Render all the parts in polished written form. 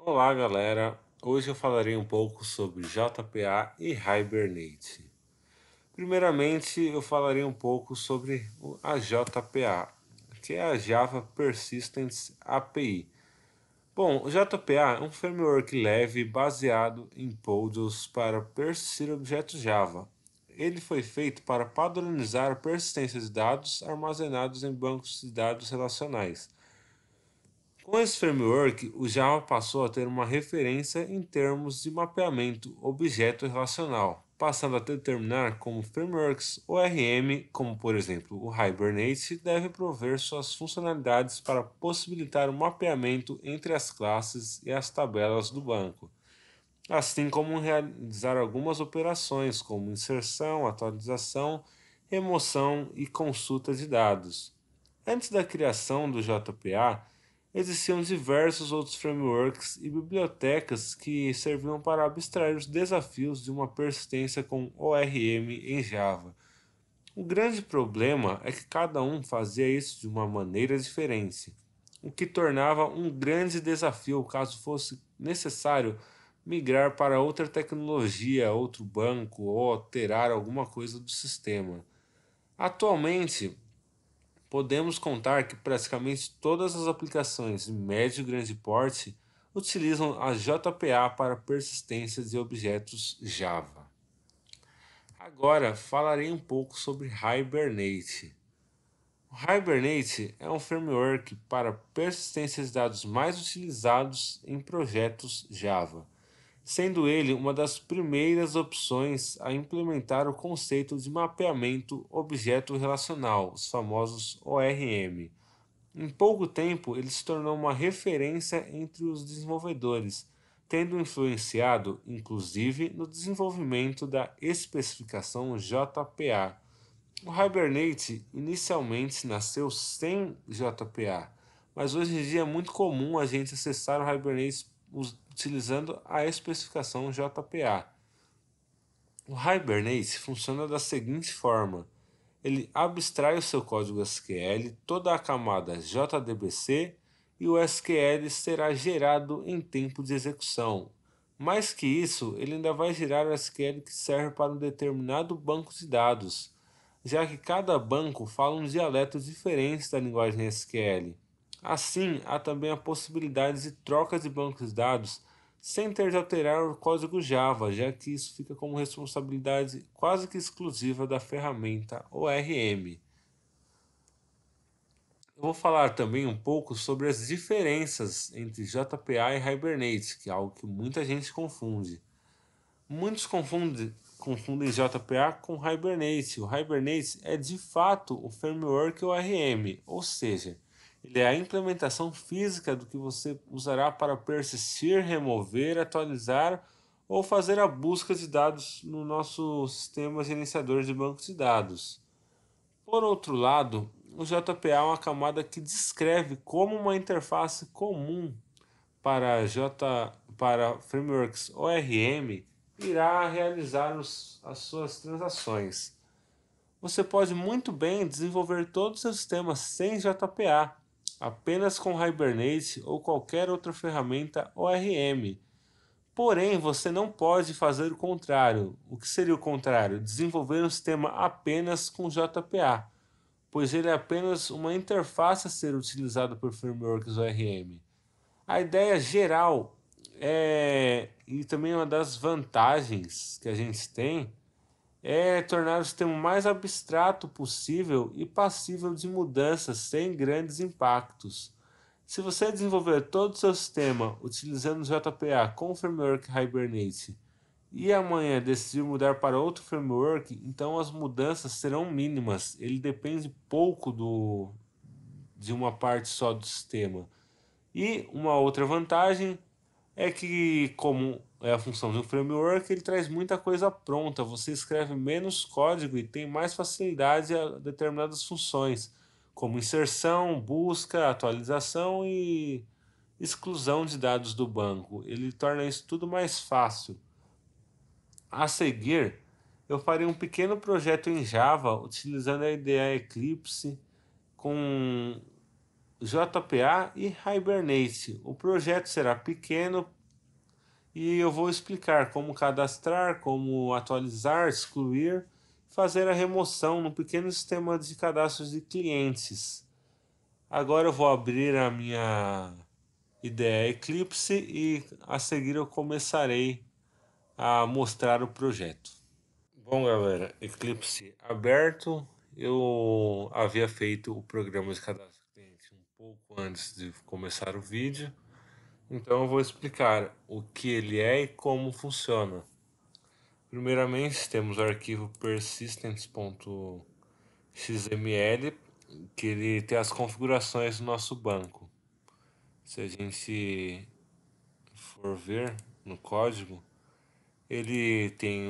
Olá, galera! Hoje eu falarei um pouco sobre JPA e Hibernate. Primeiramente, eu falarei um pouco sobre a JPA, que é a Java Persistence API. Bom, o JPA é um framework leve baseado em pods para persistir objetos Java. Ele foi feito para padronizar a persistência de dados armazenados em bancos de dados relacionais. Com esse framework, o Java passou a ter uma referência em termos de mapeamento objeto-relacional, passando a determinar como frameworks ORM, como por exemplo o Hibernate, deve prover suas funcionalidades para possibilitar o mapeamento entre as classes e as tabelas do banco, assim como realizar algumas operações como inserção, atualização, remoção e consulta de dados. Antes da criação do JPA, existiam diversos outros frameworks e bibliotecas que serviam para abstrair os desafios de uma persistência com ORM em Java. O grande problema é que cada um fazia isso de uma maneira diferente, o que tornava um grande desafio caso fosse necessário migrar para outra tecnologia, outro banco ou alterar alguma coisa do sistema. Atualmente, podemos contar que praticamente todas as aplicações de médio e grande porte utilizam a JPA para persistência de objetos Java. Agora falarei um pouco sobre Hibernate. O Hibernate é um framework para persistência de dados mais utilizados em projetos Java, sendo ele uma das primeiras opções a implementar o conceito de mapeamento objeto relacional, os famosos ORM. Em pouco tempo, ele se tornou uma referência entre os desenvolvedores, tendo influenciado, inclusive, no desenvolvimento da especificação JPA. O Hibernate inicialmente nasceu sem JPA, mas hoje em dia é muito comum a gente acessar o Hibernate utilizando a especificação JPA. O Hibernate funciona da seguinte forma: ele abstrai o seu código SQL, toda a camada JDBC e o SQL será gerado em tempo de execução. Mais que isso, ele ainda vai gerar o SQL que serve para um determinado banco de dados, já que cada banco fala um dialeto diferente da linguagem SQL. Assim, há também a possibilidade de troca de bancos de dados sem ter de alterar o código Java, já que isso fica como responsabilidade quase que exclusiva da ferramenta ORM. Eu vou falar também um pouco sobre as diferenças entre JPA e Hibernate, que é algo que muita gente confunde. Muitos confundem JPA com Hibernate. O Hibernate é de fato o framework ORM, ou seja, ele é a implementação física do que você usará para persistir, remover, atualizar ou fazer a busca de dados no nosso sistema gerenciador de bancos de dados. Por outro lado, o JPA é uma camada que descreve como uma interface comum para frameworks ORM irá realizar as suas transações. Você pode muito bem desenvolver todo o seu sistema sem JPA, apenas com Hibernate ou qualquer outra ferramenta ORM. Porém, você não pode fazer o contrário. O que seria o contrário? Desenvolver um sistema apenas com JPA, pois ele é apenas uma interface a ser utilizada por frameworks ORM. A ideia geral e também uma das vantagens que a gente tem é tornar o sistema o mais abstrato possível e passível de mudanças sem grandes impactos. Se você desenvolver todo o seu sistema utilizando o JPA com o framework Hibernate e amanhã decidir mudar para outro framework, então as mudanças serão mínimas. Ele depende pouco de uma parte só do sistema. E uma outra vantagem é que, como é a função de um framework, ele traz muita coisa pronta. Você escreve menos código e tem mais facilidade a determinadas funções, como inserção, busca, atualização e exclusão de dados do banco. Ele torna isso tudo mais fácil. A seguir, eu farei um pequeno projeto em Java utilizando a IDE Eclipse com JPA e Hibernate. O projeto será pequeno e eu vou explicar como cadastrar, como atualizar, excluir, fazer a remoção no pequeno sistema de cadastros de clientes. Agora eu vou abrir a minha IDE Eclipse e a seguir eu começarei a mostrar o projeto. Bom, galera, Eclipse aberto. Eu havia feito o programa de cadastro de cliente um pouco antes de começar o vídeo. Então eu vou explicar o que ele é e como funciona. Primeiramente, temos o arquivo persistence.xml, que ele tem as configurações do nosso banco. Se a gente for ver no código, ele tem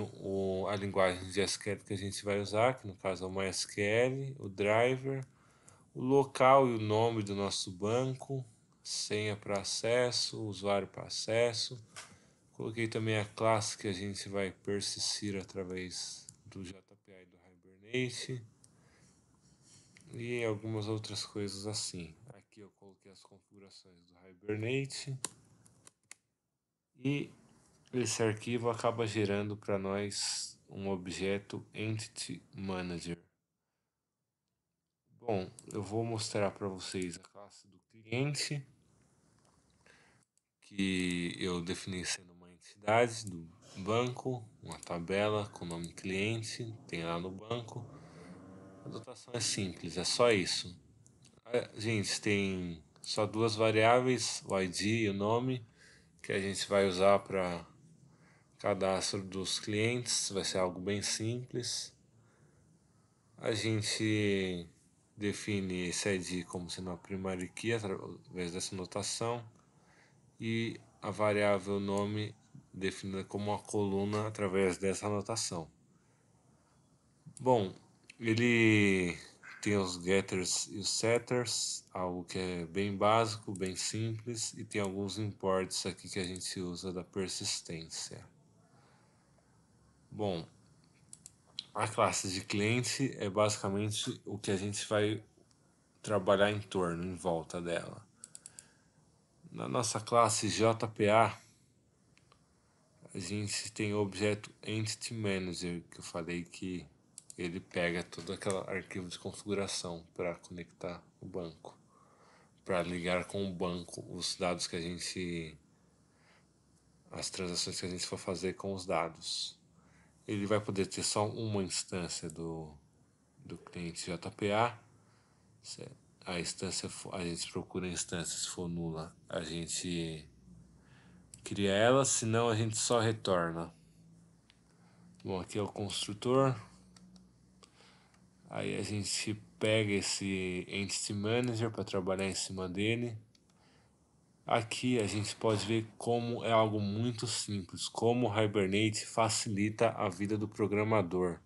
a linguagem de SQL que a gente vai usar, que no caso é o MySQL, o driver, o local e o nome do nosso banco, senha para acesso, usuário para acesso. Coloquei também a classe que a gente vai persistir através do JPA e do Hibernate e algumas outras coisas assim. Aqui eu coloquei as configurações do Hibernate e esse arquivo acaba gerando para nós um objeto Entity Manager. Bom, eu vou mostrar para vocês a classe do cliente, que eu defini sendo uma entidade do banco, uma tabela com o nome cliente, tem lá no banco. A dotação é simples, é só isso. A gente tem só duas variáveis, o ID e o nome, que a gente vai usar para cadastro dos clientes, vai ser algo bem simples. A gente define esse ID como sendo a primary key através dessa notação e a variável nome definida como uma coluna através dessa anotação. Bom, ele tem os getters e os setters, algo que é bem básico, bem simples, e tem alguns imports aqui que a gente usa da persistência. Bom, a classe de cliente é basicamente o que a gente vai trabalhar em torno, em volta dela. Na nossa classe JPA, a gente tem o objeto Entity Manager, que eu falei que ele pega todo aquele arquivo de configuração para conectar o banco, para ligar com o banco os dados que a gente, as transações que a gente for fazer com os dados. Ele vai poder ter só uma instância do cliente JPA. Se a instância, a gente procura a instância, se for nula, a gente cria ela, senão a gente só retorna. Bom, aqui é o construtor. Aí a gente pega esse Entity Manager para trabalhar em cima dele. Aqui a gente pode ver como é algo muito simples, como o Hibernate facilita a vida do programador.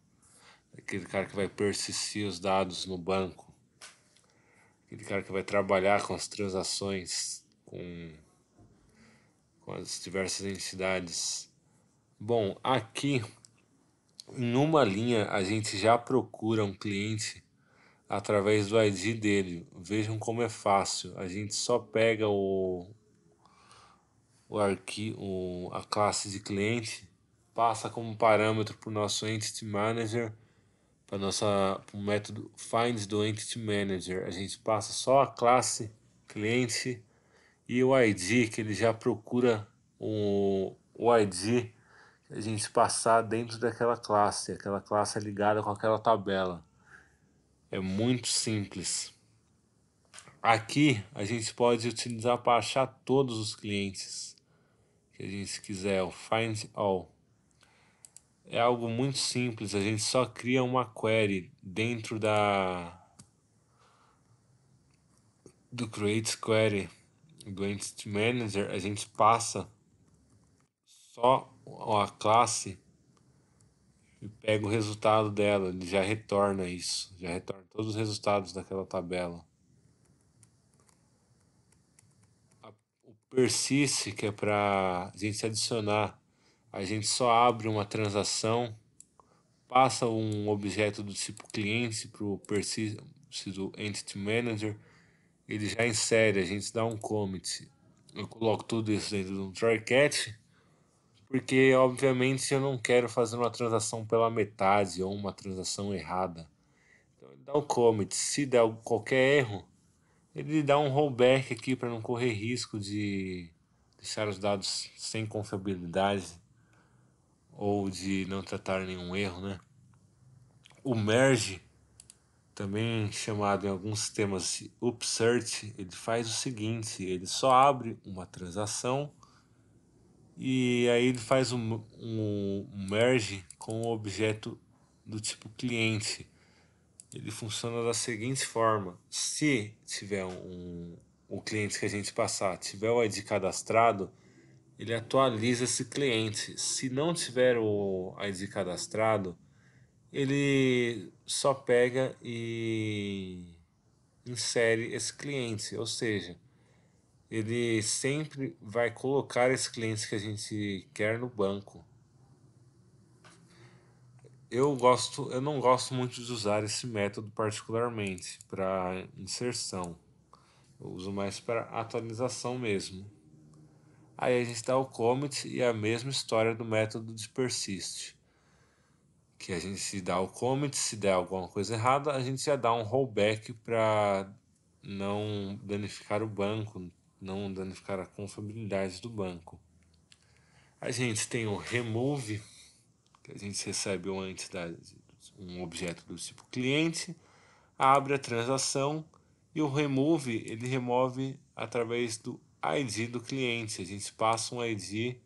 Aquele cara que vai persistir os dados no banco. Aquele cara que vai trabalhar com as transações, com as diversas entidades. Bom, aqui em uma linha a gente já procura um cliente através do ID dele. Vejam como é fácil. A gente só pega a classe de cliente, passa como parâmetro para o nosso Entity Manager, para o método find do Entity Manager. A gente passa só a classe cliente e o ID, que ele já procura o ID que a gente passar dentro daquela classe. Aquela classe é ligada com aquela tabela. É muito simples. Aqui a gente pode utilizar para achar todos os clientes que a gente quiser, o Find All. É algo muito simples, a gente só cria uma query dentro do Create Query do Entity Manager, a gente passa só a classe e pega o resultado dela, ele já retorna isso, já retorna todos os resultados daquela tabela. O persist, que é para a gente adicionar, a gente só abre uma transação, passa um objeto do tipo cliente para o persist do Entity Manager ele já insere, a gente dá um commit. Eu coloco tudo isso dentro de um try-catch, porque obviamente eu não quero fazer uma transação pela metade ou uma transação errada. Então ele dá o commit. Se der qualquer erro, ele dá um rollback aqui para não correr risco de deixar os dados sem confiabilidade ou de não tratar nenhum erro, né? O merge, também chamado em alguns sistemas de upsert, ele faz o seguinte: ele só abre uma transação e aí ele faz um merge com o objeto do tipo cliente. Ele funciona da seguinte forma: se tiver o cliente que a gente passar tiver o ID cadastrado, ele atualiza esse cliente. Se não tiver o ID cadastrado, ele só pega e insere esse cliente, ou seja, ele sempre vai colocar esse cliente que a gente quer no banco. Eu não gosto muito de usar esse método particularmente para inserção. Eu uso mais para atualização mesmo. Aí a gente dá o commit e a mesma história do método de persist. Que a gente dá o commit, se der alguma coisa errada, a gente já dá um rollback para não danificar o banco, não danificar a confiabilidade do banco. A gente tem o remove, que a gente recebe uma entidade, um objeto do tipo cliente, abre a transação e o remove, ele remove através do ID do cliente. A gente passa um ID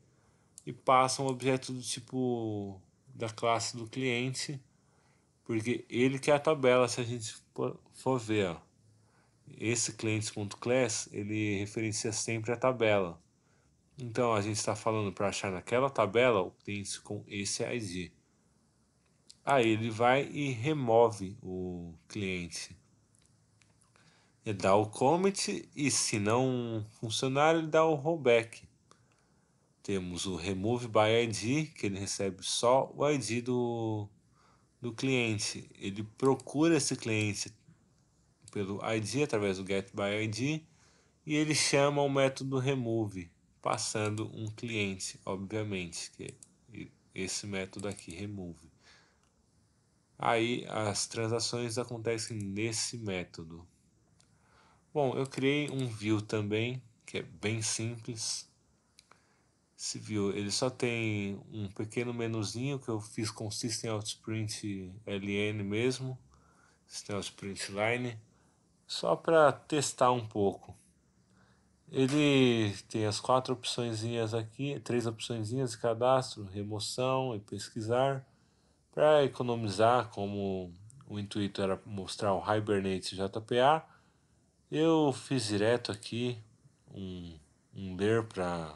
e passa um objeto do tipo da classe do cliente, porque ele que é a tabela, se a gente for ver, ó. Esse clientes.class, ele referencia sempre a tabela. Então a gente está falando para achar naquela tabela o cliente com esse ID. Aí ele vai e remove o cliente. Ele dá o commit e se não funcionar, ele dá o rollback. Temos o remove by ID, que ele recebe só o ID do cliente. Ele procura esse cliente pelo ID através do get by ID e ele chama o método remove, passando um cliente, obviamente, que é esse método aqui, remove. Aí as transações acontecem nesse método. Bom, eu criei um view também, que é bem simples. Esse view, ele só tem um pequeno menuzinho que eu fiz com System Out Print LN mesmo, System Out Print Line, só para testar um pouco. Ele tem as quatro opçõezinhas aqui, três opçõezinhas de cadastro, remoção e pesquisar. Para economizar, como o intuito era mostrar o Hibernate JPA, eu fiz direto aqui um ler para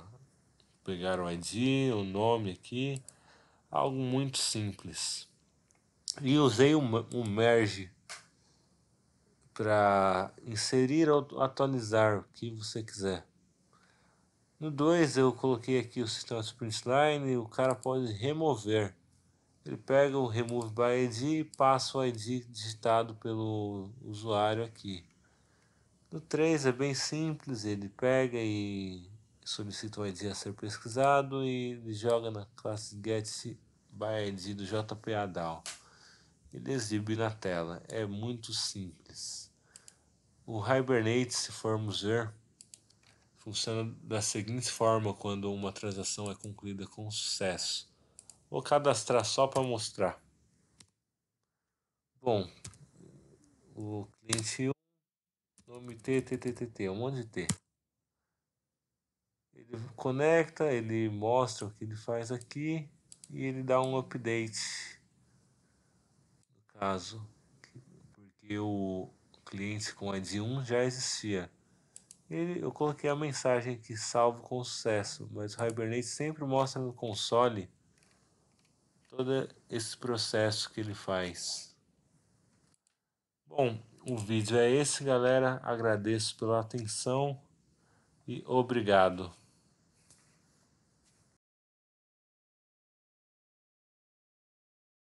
pegar o ID, o nome aqui, algo muito simples. E usei um merge para inserir ou atualizar o que você quiser. No 2 eu coloquei aqui o sistema sprint line e o cara pode remover. Ele pega o remove by ID e passa o ID digitado pelo usuário aqui. No 3 é bem simples, ele pega e solicita o ID a ser pesquisado e ele joga na classe get by ID do JPA-DAO. Ele exibe na tela, é muito simples. O Hibernate, se formos ver, funciona da seguinte forma quando uma transação é concluída com sucesso. Vou cadastrar só para mostrar. Bom, o cliente 1, nome T, um monte de T. Ele conecta, ele mostra o que ele faz aqui e ele dá um update, no caso, porque o cliente com ID 1 já existia. Eu coloquei a mensagem aqui, salvo com sucesso, mas o Hibernate sempre mostra no console todo esse processo que ele faz. Bom, o vídeo é esse, galera. Agradeço pela atenção e obrigado.